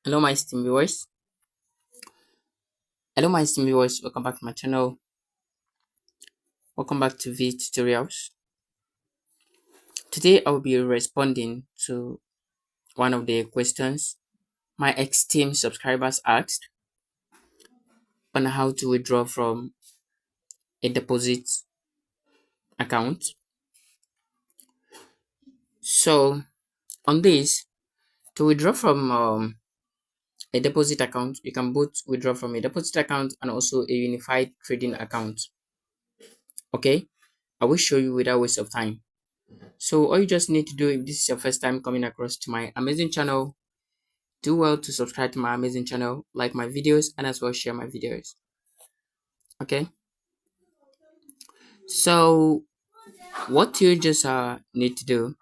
Hello my esteemed viewers. Welcome back to my channel. Welcome back to V Tutorials. Today I will be responding to one of the questions my esteemed subscribers asked on how to withdraw from a deposit account. So on this, to withdraw from a deposit account, you can both withdraw from a deposit account and also a unified trading account. Okay, I will show you without waste of time. So all you just need to do, if this is your first time coming across to my amazing channel, do well to subscribe to my amazing channel, like my videos, and as well share my videos. Okay, so what you just need to do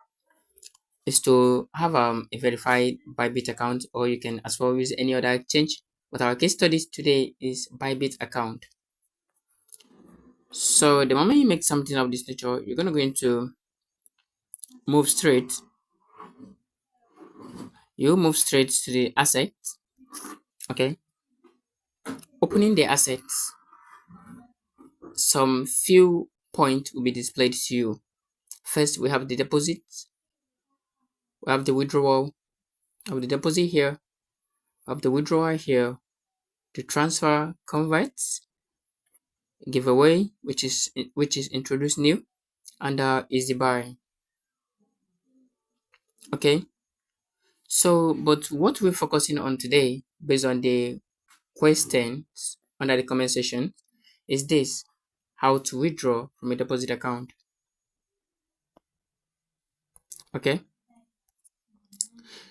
is to have a verified bybit account, or you can as well use any other exchange, but our case studies today is bybit account. So the moment you make something of this nature, you're going to go into move straight. You move straight to the assets. Okay, opening the assets, some few points will be displayed to you. First, we have the deposit, we have the withdrawal, we have the deposit here, we have the withdrawal here, the transfer, converts, giveaway, which is introduced new, and easy buy. Okay, so but what we're focusing on today, based on the questions under the comment section, is this: how to withdraw from a deposit account. Okay,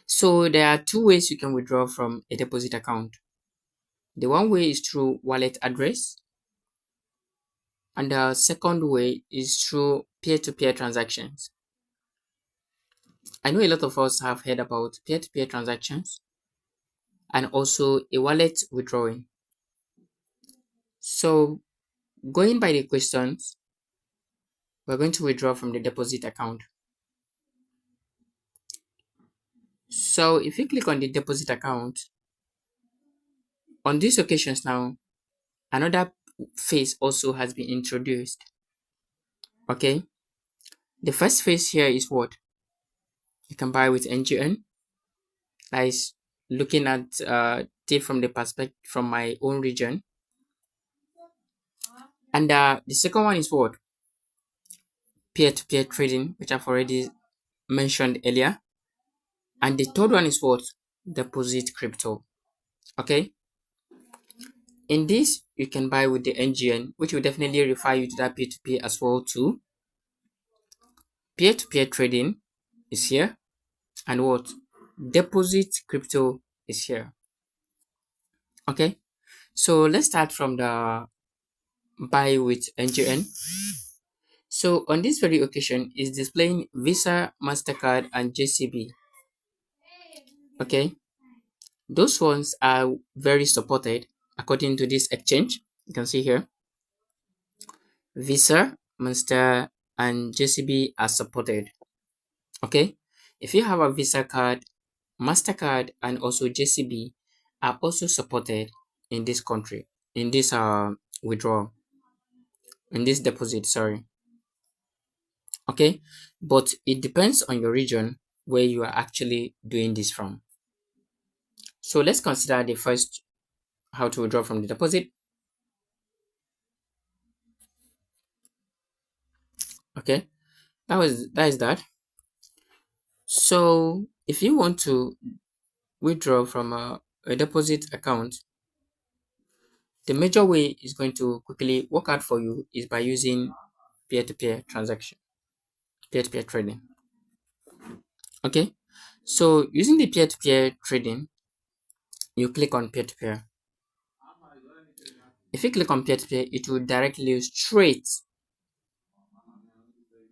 so there are two ways you can withdraw from a deposit account. The one way is through wallet address, and the second way is through peer-to-peer transactions. I know a lot of us have heard about peer-to-peer transactions and also a wallet withdrawing. So going by the questions, we're going to withdraw from the deposit account. So if you click on the deposit account, on these occasions now, another phase also has been introduced. Okay, the first phase here is what? You can buy with NGN. That is looking at it from the perspective from my own region. And the second one is what? Peer-to-peer trading, which I've already mentioned earlier. And the third one is what? Deposit crypto. Okay. In this, you can buy with the NGN, which will definitely refer you to that peer-to-peer as well too. Peer-to-peer trading is here, and what? Deposit crypto is here. Okay. So let's start from the buy with NGN. So on this very occasion, is displaying Visa, MasterCard, and JCB. Okay, those ones are very supported according to this exchange. You can see here, Visa, Master, and JCB are supported. Okay, if you have a Visa card, MasterCard, and also JCB are also supported in this country, in this withdrawal, in this deposit. Sorry. Okay, but it depends on your region where you are actually doing this from. So let's consider the first, how to withdraw from the deposit. Okay, that is that. So if you want to withdraw from a deposit account, the major way is going to quickly work out for you is by using peer-to-peer transaction, peer-to-peer trading. Okay, so using the peer-to-peer trading, you click on peer-to-peer. If you click on peer-to-peer, it will directly you straight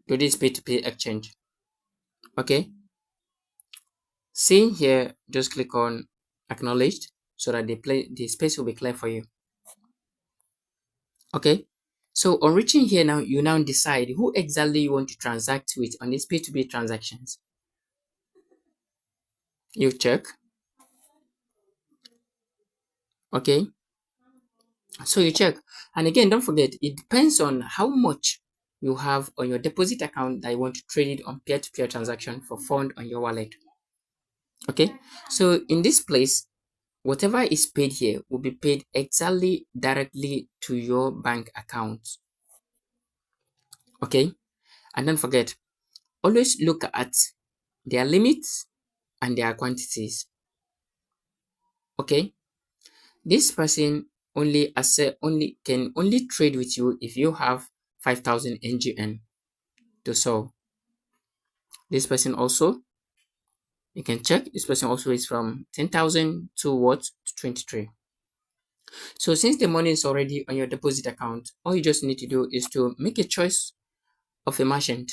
to this peer-to-peer exchange. Okay, seeing here, just click on acknowledged so that the space will be clear for you. Okay, so on reaching here now, you now decide who exactly you want to transact with on these P2P transactions. You check. Okay, so you check. And again, don't forget, it depends on how much you have on your deposit account that you want to trade it on peer-to-peer transaction for fund on your wallet. Okay, so in this place, whatever is paid here will be paid exactly directly to your bank account. Okay, and don't forget, always look at their limits and their quantities. Okay, this person can only trade with you if you have 5,000 ngn to sell. This person also, you can check, this person also is from 10,000 to what, to 23. So since the money is already on your deposit account, all you just need to do is to make a choice of a merchant.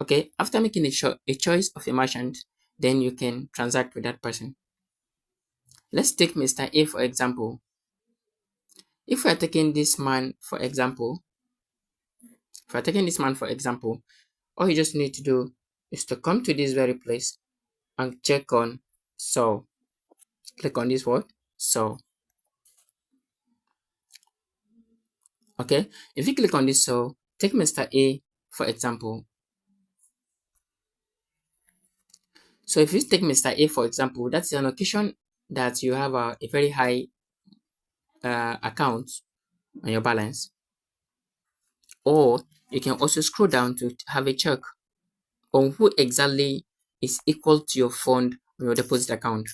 Okay, after making a choice of a merchant, then you can transact with that person. Let's take Mr. A for example. If we are taking this man for example, if we are taking this man for example, all you just need to do is to come to this very place and check on so. Click on this word so. Okay, if you click on this so, take Mr. A for example. So if you take Mr. A for example, that's an occasion that you have a very high account on your balance. Or you can also scroll down to have a check on who exactly is equal to your fund on your deposit account.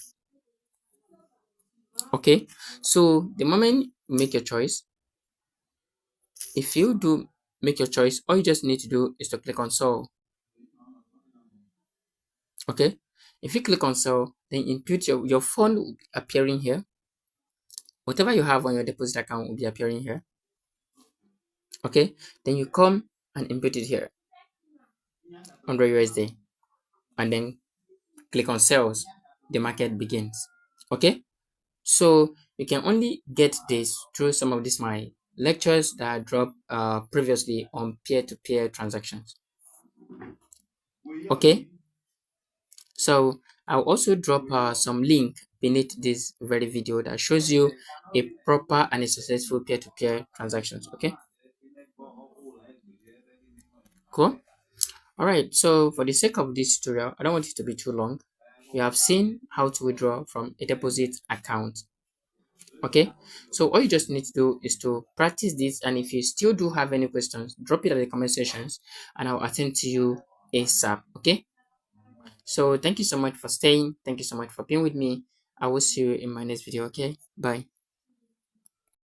Okay, so the moment you make your choice, if you do make your choice, all you just need to do is to click on sell. Okay, if you click on sell, then input your fund will be appearing here. Whatever you have on your deposit account will be appearing here. Okay, then you come and input it here, 100 USD, and then click on sales. The market begins. Okay, so you can only get this through some of these my lectures that I dropped previously on peer-to-peer transactions. Okay, so I'll also drop some link beneath this very video that shows you a proper and a successful peer-to-peer transactions. Okay, cool. All right, so for the sake of this tutorial, I don't want it to be too long. You have seen how to withdraw from a deposit account. Okay, so all you just need to do is to practice this, and if you still do have any questions, drop it at the comment sections and I'll attend to you ASAP. Okay, so thank you so much for staying, thank you so much for being with me. I will see you in my next video. Okay, bye.